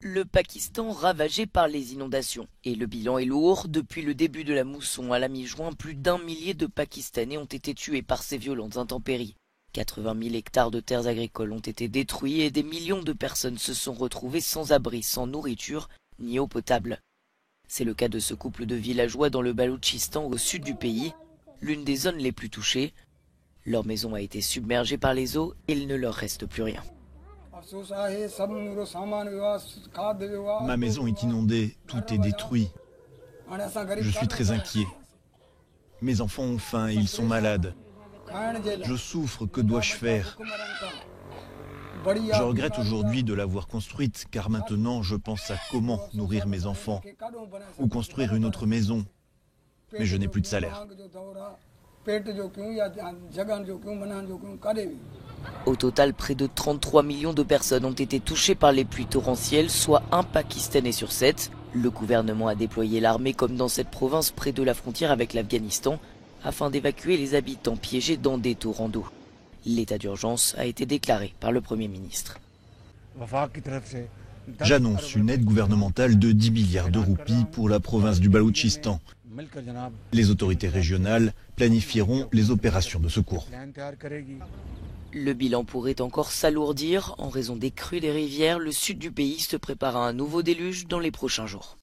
Le Pakistan ravagé par les inondations. Et le bilan est lourd. Depuis le début de la mousson à la mi-juin, plus d'1 millier de Pakistanais ont été tués par ces violentes intempéries. 80 000 hectares de terres agricoles ont été détruits et des millions de personnes se sont retrouvées sans abri, sans nourriture ni eau potable. C'est le cas de ce couple de villageois dans le Baloutchistan au sud du pays, l'une des zones les plus touchées. Leur maison a été submergée par les eaux et il ne leur reste plus rien. Ma maison est inondée, tout est détruit. Je suis très inquiet. Mes enfants ont faim et ils sont malades. Je souffre, que dois-je faire? Je regrette aujourd'hui de l'avoir construite, car maintenant je pense à comment nourrir mes enfants ou construire une autre maison. Mais je n'ai plus de salaire. Au total, près de 33 millions de personnes ont été touchées par les pluies torrentielles, soit un Pakistanais sur 7. Le gouvernement a déployé l'armée comme dans cette province près de la frontière avec l'Afghanistan, afin d'évacuer les habitants piégés dans des torrents d'eau. L'état d'urgence a été déclaré par le Premier ministre. J'annonce une aide gouvernementale de 10 milliards de roupies pour la province du Baloutchistan. Les autorités régionales planifieront les opérations de secours. Le bilan pourrait encore s'alourdir. En raison des crues des rivières, le sud du pays se prépare à un nouveau déluge dans les prochains jours.